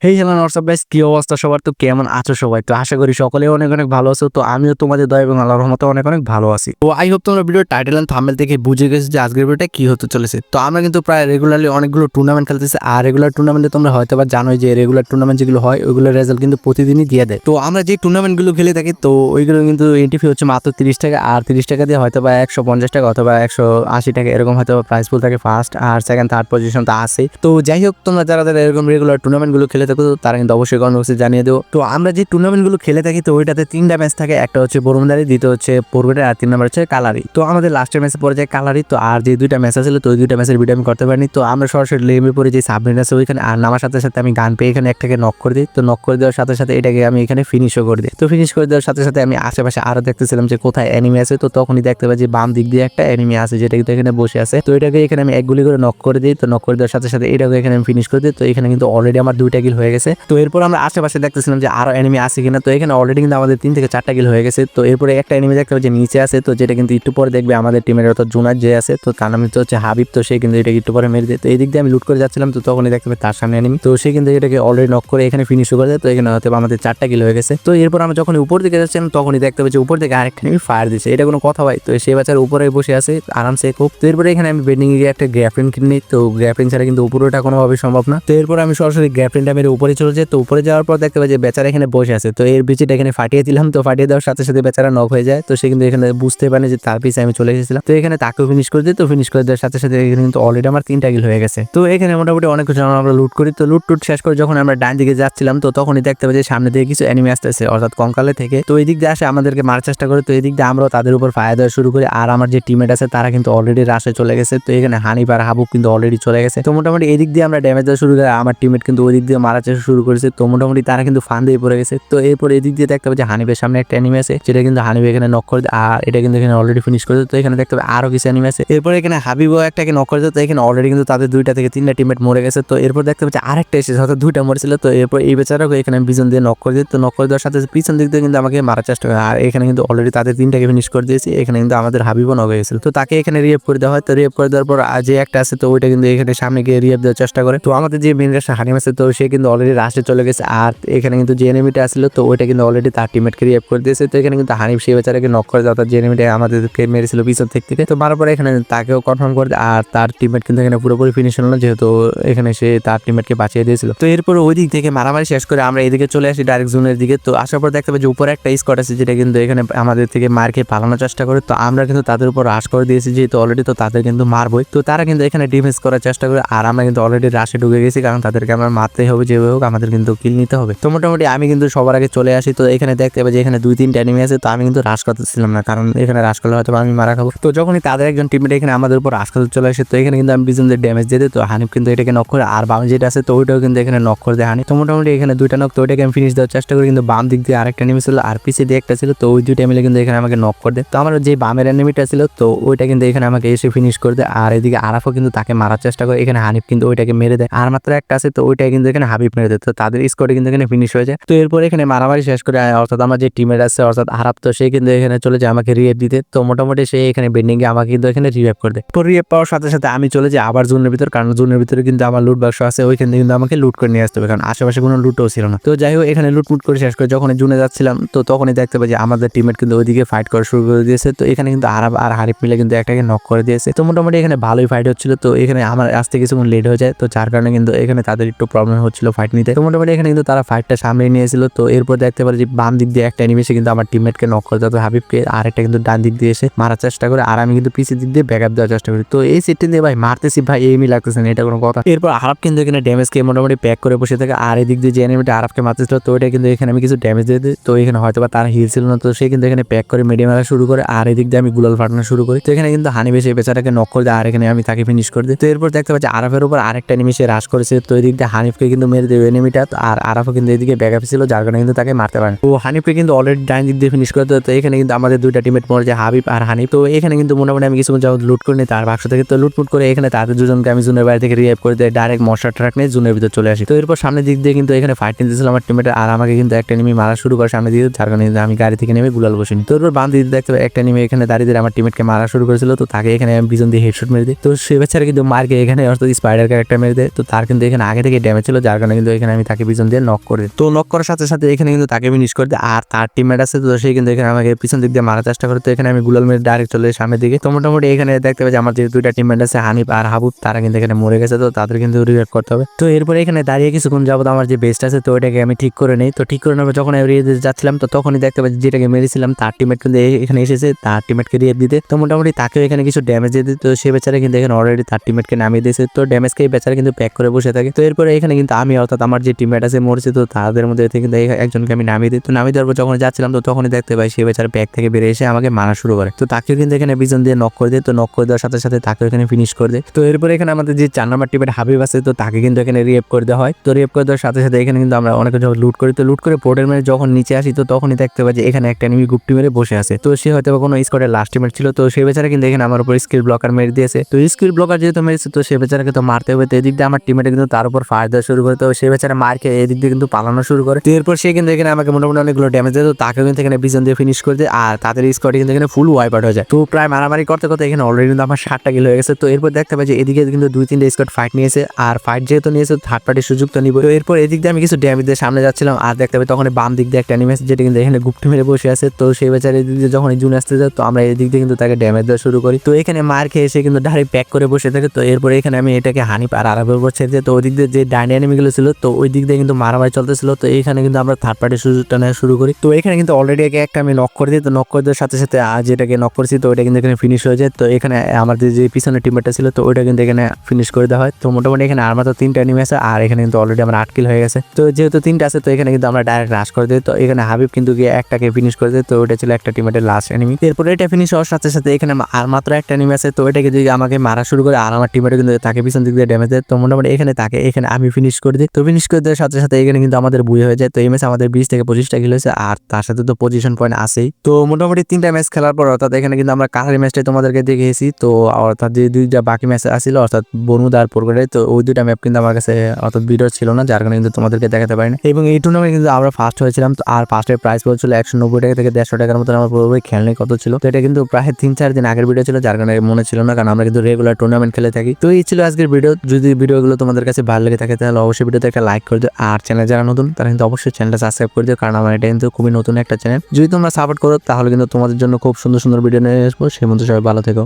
Hey hello WhatsApp guys, কি অবস্থা সবার? তো কেমন আছো সবাই? তো আশা করি সকলে অনেক অনেক ভালো আছো। তো আমিও তোমাদের দয়া এবং আল্লাহর রহমতে অনেক অনেক ভালো আছি। তো আই হোপ তোমরা ভিডিও টাইটেল এন্ড থাম্বনেল থেকে বুঝে গেছো যে আজকের ভিডিওটা কি হতে চলেছে। তো আমরা কিন্তু প্রায় রেগুলারলি অনেকগুলো টুর্নামেন্ট খেলতেছি, আর রেগুলার টুর্নামেন্টে তোমরা হয়তো বা জানোই যে রেগুলার টুর্নামেন্ট যেগুলো হয় ওইগুলোর রেজাল্ট কিন্তু প্রতিদিনই দিয়ে দেয়। তো আমরা যে টুর্নামেন্টগুলো খেলে থাকি তো ওইগুলো কিন্তু এন্ট্রি ফি হচ্ছে মাত্র 30 টাকা, আর 30 টাকা দিয়ে হয়তো বা 150 টাকা অথবা 180 টাকা এরকম হয়তো প্রাইস পুল থাকে। ফার্স্ট আর সেকেন্ড থার্ড পজিশন তো আছে। তো যাই হোক, তোমরা যারা যারা এরকম রেগুলার টুর্নামেন্টগুলো খেলে থাকো তারা কিন্তু অবশ্যই কমেন্ট বক্সে জানিয়ে দেবো। তো আমরা যে টুর্নামেন্টগুলো খেলে থাকি তো ওইটাতে 3টা ম্যাচ থাকে। একটা হচ্ছে বরুণদারি, দ্বিতীয় হচ্ছে পূর্বের, আর 3 নম্বর হচ্ছে কালারি। তো আমাদের লাস্টের ম্যাচে পড়ে যায় কালারি। তো আর যে 2টা ম্যাচ আছে তো ওই 2টা ম্যাচের ভিডিও আমি করতে পারিনি। তো আমরা সরাসরি লেমে পড়ে যে সাবমেরিন আছে ওইখানে, আর নামার সাথে সাথে আমি গান পেয়ে এখানে একটাকে নক করে দিই। তো নক করে দেওয়ার সাথে সাথে এটাকে আমি এখানে ফিনিশও করে দিই। তো ফিনিশ করে দেওয়ার সাথে সাথে আমি আশেপাশে আরো দেখতেছিলাম যে কোথায় এনিমি আছে। তো তখনই দেখতে পাই যে বাম দিক দিয়ে একটা এনিমি আছে যেটা কিন্তু এখানে বসে আছে। তো এটাকে এখানে আমি এক গুলি করে নক করে দিই। তো নক করে দেওয়ার সাথে সাথে এটাকে এখানে আমি ফিনিশ করে দিই। তো এখানে কিন্তু অলরেডি আমার 2টা কিল হয়ে গেছে। তো এরপর আমরা আশেপাশে দেখতেছিলাম যে আরো এনিমি আছে কিনা। তো এখানে অলরেডি কিন্তু আমাদের 3 থেকে 4টা কিল হয়ে গেছে। তো এরপরে একটা এনিমি দেখতে পাই যে নিচে আছে, তো যেটা কিন্তু একটু পরে দেখবে আমাদের টিমের অর্থাৎ জুনার যে আছে। তো তার নাম হচ্ছে হাবিব। তো সে কিন্তু এটাকে একটু পরে মেরে দেয়। তো এই দিক দিয়ে আমি লুট করে যাচ্ছিলাম, তো তখনই দেখতে পাই তার সামনে এনিমি। তো সে কিন্তু এটাকে অলরেডি নক করে এখানে ফিনিশ করে দেয়। তো এখানে হয়তো আমাদের 4টা কিল হয়ে গেছে। তো এরপর আমরা যখন উপর দিকে যাচ্ছিলাম তখনই দেখতে পাই যে উপর থেকে আরেকটা এনিমি ফায়ার দিচ্ছে। এটা কোনো কথা ভাই? তো সে বাচ্চার উপরে বসে আছে আরামসে খুব। তো এরপরে এখানে আমি বেডিং এরিয়া একটা গ্র্যাফলিন কিনে নিই। তো গ্র্যাফলিন ছাড়া কিন্তু উপরেটা কোনোভাবে সম্ভব না। তো এরপর আমি সরাসরি গ্র্যাফলিনটা মেরে উপরে চলে যাই। তো উপরে যাওয়ার পর দেখতে পাই যে বেচারা এখানে বসে আছে। তো এর বিচিটা এখানে ফাটিয়ে দিলাম। তো ফাটিয়ে দেওয়ার সাথে সাথে বেচারা নক হয়ে যায়। তো সে কিন্তু এখানে বুঝতে পারে যে তার পিছে আমি চলে এসেছিলাম। তো এখানে তাকেও ফিনিশ করে দিই। তো ফিনিশ করে দেওয়ার সাথে সাথে এখানে কিন্তু অলরেডি আমার 3টা কিল হয়ে গেছে। তো এখানে মোটামুটি অনেক কিছু আমরা লুট করি। তো লুট টুট শেষ করে যখন আমরা ডান দিকে যাচ্ছিলাম তো তখনই দেখতে পাই যে সামনে দিয়ে কিছু এনিমি আসতেছে অর্থাৎ কঙ্কালে থেকে। তো এই দিক দিয়ে আসে আমাদেরকে মারার চেষ্টা করে। তো এই দিক দিয়ে আমরাও তাদের উপর ফায়ার দেওয়া শুরু করি। আর আমার যে টিমমেট আছে তারা কিন্তু অলরেডি রাশে চলে গেছে। তো এখানে হানিফ আর হাবুব কিন্তু অলরেডি চলে গেছে। তো মোটামুটি এই দিক দিয়ে আমরা ড্যামেজ দেওয়া শুরু করে আমার টিমমেট কিন্তু ওই দিক দিয়ে মারার চেষ্টা শুরু করেছে। তো মোটামুটি তারা কিন্তু ফান দিয়ে পড়ে গেছে। তো এরপর এই দিক দিয়ে দেখতে পাই যে হানিফের সামনে একটা এনিমি আছে, যেটা কিন্তু হানিফ এখানে নক করে দেয়। আর এটা কিন্তু এখানে অলরেডি ফিনিশ করে দেয়। তো এখানে দেখতে পাই আরো কিছু এনিমি আছে। এরপর এখানে হাবিবও একটাকে নক করে দেয়। তো এখানে অলরেডি কিন্তু তাদের 2টা থেকে 3টা টিমমেট মরে গেছে। তো এরপর দেখতে পাচ্ছি আরেকটা এসেছে, হয়তো 2টা মরেছিল। তো এরপর এই বেচারাকে এখানে আমি পিছন দিয়ে নক করে দিই। তো নক করে দেওয়ার সাথে পিছন দিক দিয়ে কিন্তু আমাকে মারার চেষ্টা করে। আর এখানে কিন্তু অলরেডি তাদের 3টাকে ফিনিশ করে দিয়েছি। এখানে কিন্তু আমাদের হাবিবও নক হয়ে গেছিল। তো তাকে এখানে রিয়েভ করে দেওয়া হয়। তো রিয়েভ করে দেওয়ার পর যে একটা আছে তো ওইটা কিন্তু এখানে সামনে গিয়ে রিয়েভ দেওয়ার চেষ্টা করে। তো আমাদের যে মেন রাস্তা হানিম আছে তো সে কিন্তু অলরেডি রাস্টে চলে গেছে। আর এখানে কিন্তু যে এনিমিটা আসছিল তো ওইটা কিন্তু অলরেডি তার টিমমেটকে রিয়েভ করে দিয়েছে। তো এখানে কিন্তু হানিফ সেই বেচারাকে নক করে দেওয়া, যে এনিমিটা আমাদেরকে মেরেছিল পিছন থেকে। তো মারার পরে এখানে তাকেও কনফার্ম করে দেয়। আর তার টিমমেট কিন্তু এখানে পুরোপুরি ফিনিশ হলো না, যেহেতু এখানে সে তার টিমমেটকে বাঁচিয়ে দিয়েছিল। তো এরপর ওই দিক থেকে মারামারি শেষ করে আমরা এদিকে চলে আসি ডাইরেক্ট জোনের দিকে। তো আসার পর দেখতে পাই যে উপরে একটা স্কোয়াড আছে যেটা কিন্তু এখানে আমাদের থেকে মার খেয়ে পালানোর চেষ্টা করে। তো আমরা কিন্তু তাদের উপর রাশ করে দিয়েছি যেহেতু অলরেডি, তো তাদের কিন্তু মারবই। তো তারা কিন্তু এখানে ডিফেন্স করার চেষ্টা করে। আর আমরা কিন্তু অলরেডি রাশে ঢুকে গেছি, কারণ তাদেরকে আমরা মারতেই হবে, যেভাবে হোক আমাদের কিন্তু কিল নিতে হবে। তো মোটামুটি আমি কিন্তু সবার আগে চলে আসি। তো এখানে দেখতে পাই যে এখানে 2-3টা এনিমি আছে। তো আমি কিন্তু রাশ করতেছিলাম না, কারণ এখানে রাশ করলে হয়তো আমি মারা খাবো। তো যখনই তাদের একজন টিমমেট এখানে আমাদের উপর রাশ করতে চলে আসে তো এখানে কিন্তু আমি পিছন দিয়ে ড্যামেজ দিয়ে দিই। তো হানিফ কিন্তু এটাকে নক করে, আর বাম যেটা আছে তো ওইটাও কিন্তু এখানে নক করে দেয় হানিফ। তো মোটামুটি এখানে 2টা নক, তো ওইটাকে আমি ফিনিশ দেওয়ার চেষ্টা করি। কিন্তু বাম দিক দিয়ে আরেকটা এনিমি ছিল আর পিছে দিয়ে একটা ছিল। তো ওই 2টা মিলে কিন্তু এখানে আমাকে নক করে দেয়। তো আমার যে বামের এনিমিটা ছিল তো ওইটা কিন্তু এখানে আমাকে এসে ফিনিশ করে দেয়। আর এদিকে আরাফও কিন্তু তাকে মারার চেষ্টা করে। এখানে হানিফ কিন্তু ওইটাকে মেরে দেয়। আর মাত্র একটা আছে তো ওইটা কিন্তু এখানে হাবিব মেরে দেয়। তো তাদের স্কোয়াডে কিন্তু এখানে ফিনিশ হয়ে যায়। তো এরপর এখানে মারামারি শেষ করে অর্থাৎ আমার যে টিমের আছে অর্থাৎ আরাফ, তো সে কিন্তু এখানে চলে যায় আমাকে রিভাইভ দিতে। তো মোটামুটি সে এখানে বেন্ডিং এ আমাকে কিন্তু এখানে রিভাইভ করে দেয়। তো রিভাইভ পাওয়ার সাথে সাথে আমি চলে যাই আবার জোনের ভিতর, কারণ জোনের ভিতরে কিন্তু আমার লুট বাক্স আছে, ওইখান থেকে কিন্তু আমাকে লুট করে নিয়ে আসতে হবে, কারণ আশেপাশে কোনো লুটও ছিল না। তো যাই হোক এখানে লুটমুট করে শেষ করে যখন জুনে যাচ্ছিলাম তো তখনই দেখতে পাই যে আমাদের টিমমেট কিন্তু ওইদিকে ফাইট করা শুরু করে দিয়েছে। তো এখানে কিন্তু আরাব আর হারিফ মিলে কিন্তু একটাকে নক করে দিয়েছে। তো মোটামুটি এখানে ভালোই ফাইট হচ্ছিল। তো এখানে আমার আসতে কিছুক্ষণ লেট হয়ে যায়, তো যার কারণে কিন্তু এখানে তাদের একটু প্রবলেম হচ্ছিল ফাইট নিতে। তো মোটামুটি এখানে কিন্তু তারা ফাইটটা সামনে নিয়েছিল। তো এরপর দেখতে পারি যে বাম দিক দিয়ে একটা এনিমি এসে কিন্তু আমার টিমমেটকে নক করে দেয় হাবিবকে, আর একটা কিন্তু ডান দিক দিয়ে এসে মারার চেষ্টা করে। আর আমি কিন্তু পিছের দিক দিয়ে ব্যাকআপ দেওয়ার চেষ্টা করি। তো এই সিটটি দিয়ে ভাই মারতেছি ভাই, এইমি লাগতেছে না, এটা কোনো কথা? এরপর আরাব কিন্তু এখানে ড্যামেজ খেয়ে মোটামুটি প্যাক করে বসে থাকে। আর এদিক দিয়ে যে এনিমিটা আরাবকে মারতেছিল তো ওইটা কিন্তু এখানে আমি কিছু ড্যামেজ দিয়ে দিই। তো এখানে হয়তো বা তার হিল ছিল না, তো সে কিন্তু এখানে প্যাক করে মেডিয়ে মারা শুরু করে। আর এদিক দিয়ে আমি গুলাল ফাটানো শুরু করি। তো এখানে কিন্তু হানিফ এসে বেচারাকে নক করে দেয়, আর এখানে আমি তাকে ফিনিশ করে দিই। তো এরপর দেখতে পাচ্ছি আরাফের উপর আরেকটা এনিমি সে রাশ করেছে। তো এদিক দিয়ে হানিফকে কিন্তু মেরে দেবে এনিমিটা। আর আরাফও কিন্তু এদিকে ব্যাকআপ ছিল, যার কারণে কিন্তু তাকে মারতে পারে। তো হানিফকে কিন্তু অলরেডি ডাইন দিক দিয়ে ফিনিশ করে দেয়। তো এখানে কিন্তু আমাদের 2টা টিমমেট মরে যায়, হাবিব আর হানিফ। তো এখানে কিন্তু মোটামুটি আমি কিছু লুট করে নিই তার বাক্স থেকে। তো লুটমুট করে এখানে তাদের দুজনকে আমি জুনের বাইরে থেকে রিভাইভ করে দেয়, ডাইরেক্ট মশার ট্রাক নিয়ে জুনের ভিতরে চলে আসি। তো এরপর সামনের দিক দিয়ে কিন্তু এখানে ফাইট নিতেছিল আমার টিমমেট, আর আমাকে কিন্তু একটা এনিমি মারা শুরু করে সামনে দিয়ে, যার কারণে আমি গাড়ি থেকে নেমে গুলাল বসিনি। তো এরপর বাম দিকে দেখতে একটা এনিমি এখানে দাঁড়িয়ে আমার টিমমেটকে মারা শুরু করেছিল। তো তাকে এখানে আমি পিছন দিয়ে হেডশট মেরে দিই। তো সে বেচারা কিন্তু মার্কে এখানে অর্থাৎ স্পাইডার ক্যারেক্টার মেরে দেয়। তো তার কিন্তু এখানে আগে থেকে ড্যামেজ ছিল, যার কারণে কারণে কিন্তু এখানে আমি তাকে পিছন দিয়ে নক করে, তো নক করার সাথে সাথে এখানে কিন্তু তাকে ফিনিশ করে দেয়। আর তার টিমমেট আছে, তো সে কিন্তু এখানে আমাকে পিছন দিক দিয়ে মারার চেষ্টা করে। তো এখানে আমি গুলাল মেরে ডাইরেক্ট চলে সামনের দিকে। তো মোটামুটি এখানে দেখতে পাচ্ছি আমার যে দুইটা টিমমেট আছে হানিফ আর হাবুব, তারা কিন্তু এখানে মরে গেছে, তো তাদের কিন্তু রিভাইভ করতে হবে। তো এরপরে এখানে দাঁড়িয়ে কিছুক্ষণ যাবত আমার যে বেস্ট আছে তো ওইটাকে আমি ঠিক করে নেই। তো ঠিক করে নেবো যখন আমি যাচ্ছিলাম, তো তখনই দেখতে পাচ্ছি যেটাকে মেরেছিলাম তার টিমমেট কিন্তু এখানে এসেছে তার টিমমেটকে রিভাইভ দিতে। তো মোটামুটি তাকেও এখানে কিছু ড্যামেজ দিয়ে দিত, তো সে বেচারা কিন্তু এখানে অলরেডি তার টিমমেটকে নামিয়ে দিয়েছে। তো ড্যামেজকে এই বেচারা কিন্তু প্যাক করে বসে থাকে। তো এরপরে এখানে কিন্তু আমি অর্থাৎ আমার যে টিমমেট আছে মরছে, তো তাদের মধ্যে কিন্তু একজনকে আমি নামিয়ে দিই। তো নামিয়ে দেওয়ার পর যখন যাচ্ছিলাম তো তখনই দেখতে পাই সে বেচারা ব্যাগ থেকে বেরিয়ে এসে আমাকে মারা শুরু করে। তো তাকেও কিন্তু এখানে পিছন দিয়ে নক করে দেয়। তো নক করে দেওয়ার সাথে সাথে তাকেও এখানে ফিনিশ করে দেয়। তো এরপরে এখানে আমাদের যে 4 নম্বর টিমের হাবিব আছে, তো তাকে কিন্তু এখানে রিয়েপ করে দেওয়া হয়। তো রিয়েপ করে দেওয়ার সাথে সাথে এখানে কিন্তু আমরা অনেক যখন লুট করি, তো লুট করে পোর্টের মেরে যখন নিচে আসি তো তখনই দেখতে পাই যে এখানে একটা এনিমি গুপ্তি মেরে বসে আছে। তো সে হয়তো কোনো স্কোয়াডের লাস্ট টিমেট ছিল, তো সে বেচারা কিন্তু এখানে আমার উপর স্কিল ব্লকার মেরে দিয়েছে। তো স্কিল ব্লকার যেহেতু মেরেছে তো সে বেচারাকে তো মারতে হবে। তো এদিক দিয়ে আমার টিমেটে কিন্তু তার উপর ফায়ার দেওয়া শুরু করে। তো সে বেচারা মার খেয়ে এদিক দিয়ে কিন্তু পালানো শুরু করে। তো এরপর সে কিন্তু এখানে আমাকে মোটামুটি অনেকগুলো ড্যামেজ দেয়। তো তাকে কিন্তু এখানে পিছন দিয়ে ফিনিশ করে দেয় আর তাদের স্কোয়াড কিন্তু এখানে ফুল ওয়াইপ আউট হয়ে যায়। তো প্রায় মারামারি করতে করতে এখানে অলরেডি কিন্তু আমার 7টা কিল হয়ে গেছে। তো এরপর দেখতে পাই যে এদিকে কিন্তু 2-3টা স্কোয়াড ফাইট নিয়েছে, আর ফাইট যেহেতু নিয়েছে থার্ড পার্টির সুযোগ তো নিব। তো এরপর এদিক দিয়ে আমি কিছু ড্যামেজ দিয়ে সামনে যাচ্ছিলাম আর দেখতে পাই তখন বাম দিক দিয়ে একটা অ্যানিমেস যেটা কিন্তু এখানে গুপ্তি মেরে বসে আছে। তো সেই বেচারা এদিক দিয়ে যখন জুন আসতে যায় তো আমরা এদিক দিয়ে কিন্তু তাকে ড্যামেজ দেওয়া শুরু করি। তো এখানে মার খেয়ে এসে কিন্তু ডাইরেক্ট প্যাক করে বসে থাকে। তো এরপরে এখানে আমি এটাকে হানিফ আর আরাবের উপর ছেড়ে দিই। তো ওই দিক দিয়ে যে ডাইনি এনিমিগুলো ছিল তো ওই দিক দিয়ে কিন্তু মারামারি চলতেছিল। তো এইখানে কিন্তু আমরা থার্ড পার্টির সুযোগটা নেওয়া শুরু করি। তো এখানে কিন্তু অলরেডি একটা আমি নক করে দিই। তো নক করে দেওয়ার সাথে সাথে যেটাকে নক করেছি তো ওইটা কিন্তু এখানে ফিনিশ হয়ে যায়। তো এখানে আমাদের যে পিছনে টিমমেটটা ছিল তো ওইটা কিন্তু এখানে ফিনিশ করে দেওয়া হয়। তো মোটামুটি এখানে আর মাত্র 3টা এনিমি আছে আর এখানে কিন্তু অলরেডি আমার 8 কিল হয়ে গেছে। তো যেহেতু 3টা আছে তো এখানে কিন্তু আমরা ডাইরেক্ট রাশ করে দিই। তো এখানে হাবিব কিন্তু গিয়ে একটাকে ফিনিশ করে দেয়। তো ওইটা ছিল একটা টিমের লাস্ট এনিমি। এরপরে এটা ফিনিশ হওয়ার সাথে সাথে এখানে আর মাত্র একটা এনিমি আছে। তো এটাকে যদি আমাকে মারা শুরু করে আর আমার টিমেটে কিন্তু তাকে পিছন দিক দিয়ে ড্যামেজ দেয়। তো মোটামুটি এখানে আমি ফিনিশ করে দিই। তো ফিনিশ করে দেওয়ার সাথে সাথে এখানে কিন্তু আমাদের বুয়ে হয়ে যায়। তো এই ম্যাচে আমাদের 20 থেকে 25টা কিল হয়েছে আর তার সাথে তো পজিশন পয়েন্ট আছেই। তো মোটামুটি 3টা ম্যাচ খেলার পর অর্থাৎ এখানে কিন্তু আমরা কালারি ম্যাচটাই তোমাদেরকে দেখিয়েছি। তো অর্থাৎ যে 2টা বাকি ম্যাচ আসছিল অর্থাৎ বনুদা আর পোরগড়ে, তো ওই 2টা ম্যাপ কিন্তু আমার কাছে অর্থাৎ ভিডিও ছিল না, যার কারণে কিন্তু তোমাদেরকে দেখাতে পারি না। এবং এই টুর্নামেন্টে কিন্তু আমরা ফার্স্ট হয়েছিলাম। তো আর ফার্স্টের প্রাইস পড়ছিল 190 টাকা থেকে 150 টাকার মতো। আমার পুরোপুরি খেলনি কত ছিল, তো এটা কিন্তু প্রায় 3-4 দিন আগের ভিডিও ছিল, যার কারণে মনে ছিল না, কারণ আমরা কিন্তু রেগুলার টুর্নামেন্ট খেলে থাকি। তো এই ছিল আজকের ভিডিও। যদি ভিডিওগুলো তোমাদের কাছে ভালো লেগে থাকে তাহলে অবশ্যই ভিডিওতে একটা লাইক করে দিও। আর চ্যানেল যারা নতুন তারা কিন্তু অবশ্যই চ্যানেলটা সাবস্ক্রাইব করে দিও, কারণ আমার এটা কিন্তু খুবই নতুন একটা চ্যানেল। যদি তোমরা সাপোর্ট করো তাহলে কিন্তু তোমাদের জন্য খুব সুন্দর সুন্দর ভিডিও নিয়ে আসবো। সেই মতো সবাই ভালো থেকো।